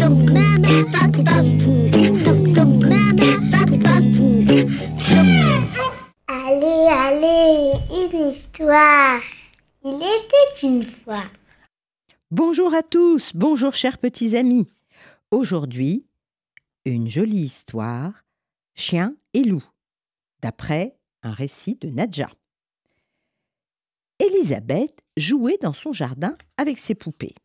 Allez, allez, une histoire. Il était une fois. Bonjour à tous, bonjour chers petits amis. Aujourd'hui, une jolie histoire, Chien et loup, d'après un récit de Nadja. Elisabeth jouait dans son jardin avec ses poupées.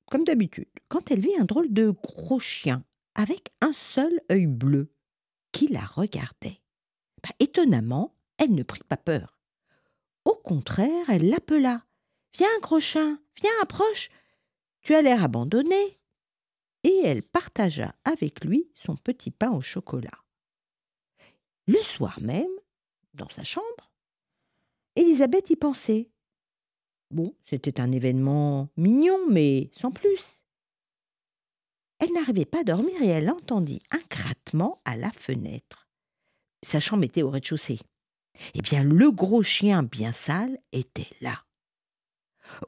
Comme d'habitude, quand elle vit un drôle de gros chien avec un seul œil bleu qui la regardait. Étonnamment, elle ne prit pas peur. Au contraire, elle l'appela. « Viens, gros chien, viens, approche. Tu as l'air abandonné. » Et elle partagea avec lui son petit pain au chocolat. Le soir même, dans sa chambre, Elisabeth y pensait. Bon, c'était un événement mignon, mais sans plus. Elle n'arrivait pas à dormir et elle entendit un grattement à la fenêtre. Sa chambre était au rez-de-chaussée. Eh bien, le gros chien bien sale était là.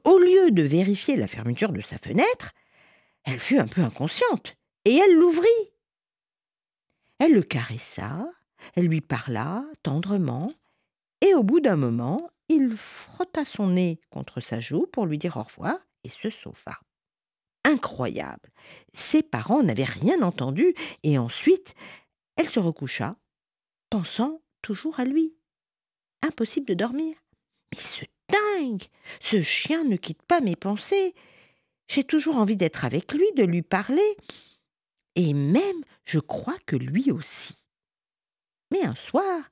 Au lieu de vérifier la fermeture de sa fenêtre, elle fut un peu inconsciente et elle l'ouvrit. Elle le caressa, elle lui parla tendrement et au bout d'un moment, il frotta son nez contre sa joue pour lui dire au revoir et se sauva. Incroyable! Ses parents n'avaient rien entendu et ensuite, elle se recoucha, pensant toujours à lui. Impossible de dormir. Mais ce dingue! Ce chien ne quitte pas mes pensées. J'ai toujours envie d'être avec lui, de lui parler. Et même, je crois que lui aussi. Mais un soir,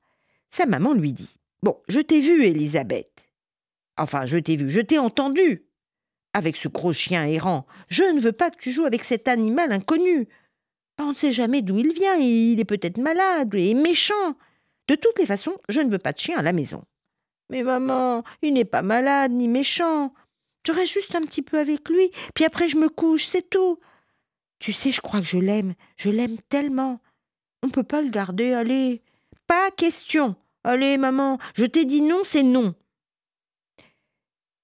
sa maman lui dit « Bon, je t'ai vue, Elisabeth. Enfin, je t'ai entendue. Avec ce gros chien errant, je ne veux pas que tu joues avec cet animal inconnu. On ne sait jamais d'où il vient, et il est peut-être malade et méchant. De toutes les façons, je ne veux pas de chien à la maison. » « Mais maman, il n'est pas malade ni méchant. Je reste juste un petit peu avec lui, puis après je me couche, c'est tout. Tu sais, je crois que je l'aime tellement. On ne peut pas le garder, allez. Pas question. Allez, maman, je t'ai dit non, c'est non. »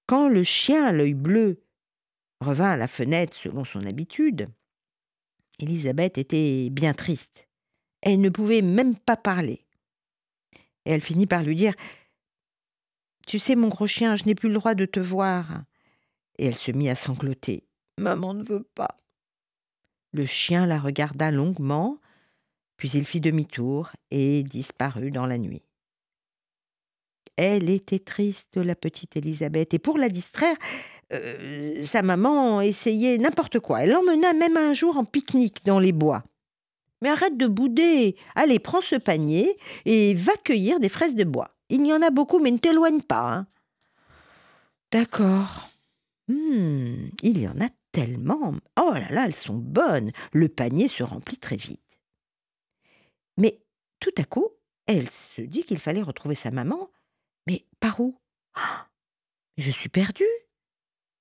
Quand le chien à l'œil bleu revint à la fenêtre selon son habitude, Elisabeth était bien triste. Elle ne pouvait même pas parler. Et elle finit par lui dire « Tu sais, mon gros chien, je n'ai plus le droit de te voir. » Et elle se mit à sangloter. « Maman ne veut pas. » Le chien la regarda longuement, puis il fit demi-tour et disparut dans la nuit. Elle était triste, la petite Elisabeth, et pour la distraire, sa maman essayait n'importe quoi. Elle l'emmena même un jour en pique-nique dans les bois. « Mais arrête de bouder. Allez, prends ce panier et va cueillir des fraises de bois. Il y en a beaucoup, mais ne t'éloigne pas. Hein. » « D'accord. Il y en a tellement. Oh là là, elles sont bonnes. » Le panier se remplit très vite. Mais tout à coup, elle se dit qu'il fallait retrouver sa maman. Mais par où? Je suis perdue.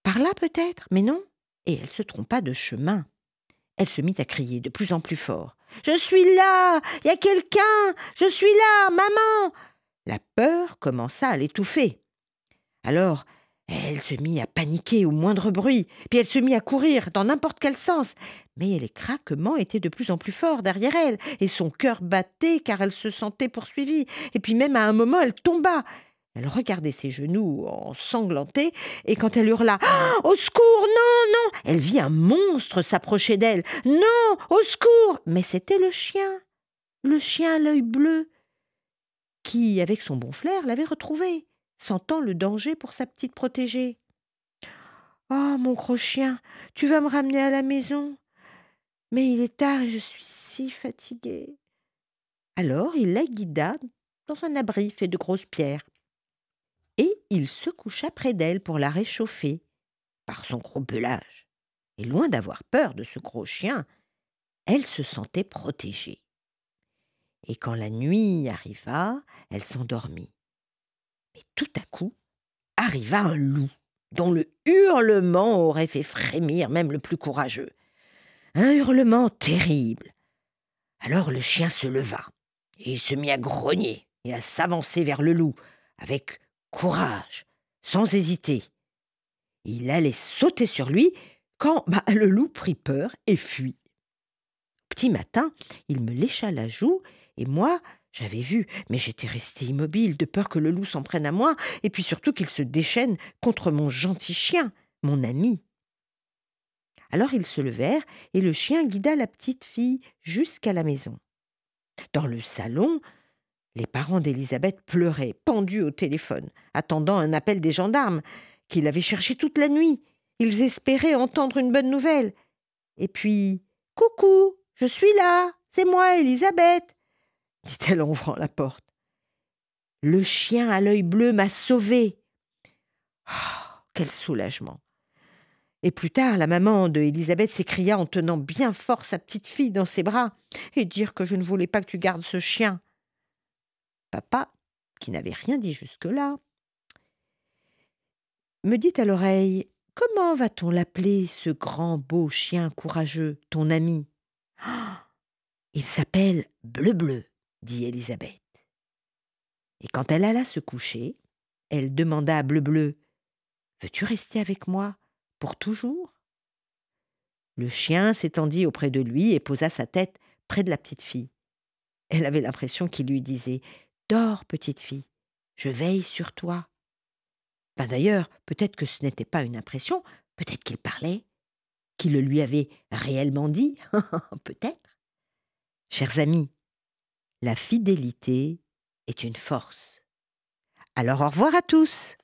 Par là peut-être, mais non. Et elle se trompa de chemin. Elle se mit à crier de plus en plus fort. « Je suis là! Il y a quelqu'un! Je suis là, maman !» La peur commença à l'étouffer. Alors, elle se mit à paniquer au moindre bruit, puis elle se mit à courir dans n'importe quel sens. Mais les craquements étaient de plus en plus forts derrière elle, et son cœur battait car elle se sentait poursuivie. Et puis même à un moment, elle tomba. Elle regardait ses genoux ensanglantés, et quand elle hurla « Au secours, non, non !» elle vit un monstre s'approcher d'elle. « Non, au secours !» Mais c'était le chien à l'œil bleu, qui, avec son bon flair, l'avait retrouvée, sentant le danger pour sa petite protégée. « Oh, mon gros chien, tu vas me ramener à la maison. Mais il est tard et je suis si fatiguée. » Alors il la guida dans un abri fait de grosses pierres. Et il se coucha près d'elle pour la réchauffer par son gros pelage. Et loin d'avoir peur de ce gros chien, elle se sentait protégée. Et quand la nuit arriva, elle s'endormit. Mais tout à coup, arriva un loup, dont le hurlement aurait fait frémir même le plus courageux. Un hurlement terrible. Alors le chien se leva, et il se mit à grogner et à s'avancer vers le loup, avec courage, sans hésiter. Il allait sauter sur lui quand le loup prit peur et fuit. Petit matin, il me lécha la joue et moi, j'avais vu, mais j'étais restée immobile de peur que le loup s'en prenne à moi et puis surtout qu'il se déchaîne contre mon gentil chien, mon ami. Alors ils se levèrent et le chien guida la petite fille jusqu'à la maison. Dans le salon, les parents d'Élisabeth pleuraient, pendus au téléphone, attendant un appel des gendarmes, qui l'avaient cherché toute la nuit. Ils espéraient entendre une bonne nouvelle. Et puis, « Coucou, je suis là, c'est moi, Élisabeth !» dit-elle en ouvrant la porte. « Le chien à l'œil bleu m'a sauvée. » Oh, quel soulagement! Et plus tard, la maman de Élisabeth s'écria en tenant bien fort sa petite fille dans ses bras. « Et dire que je ne voulais pas que tu gardes ce chien. » Papa, qui n'avait rien dit jusque-là, me dit à l'oreille: « Comment va-t-on l'appeler, ce grand beau chien courageux, ton ami ?»« Il s'appelle Bleu-Bleu, » dit Élisabeth. Et quand elle alla se coucher, elle demanda à Bleu-Bleu: « Veux-tu rester avec moi pour toujours ?» Le chien s'étendit auprès de lui et posa sa tête près de la petite fille. Elle avait l'impression qu'il lui disait: « Dors, petite fille, je veille sur toi. » D'ailleurs, peut-être que ce n'était pas une impression, peut-être qu'il parlait, qu'il le lui avait réellement dit, peut-être. Chers amis, la fidélité est une force. Alors au revoir à tous.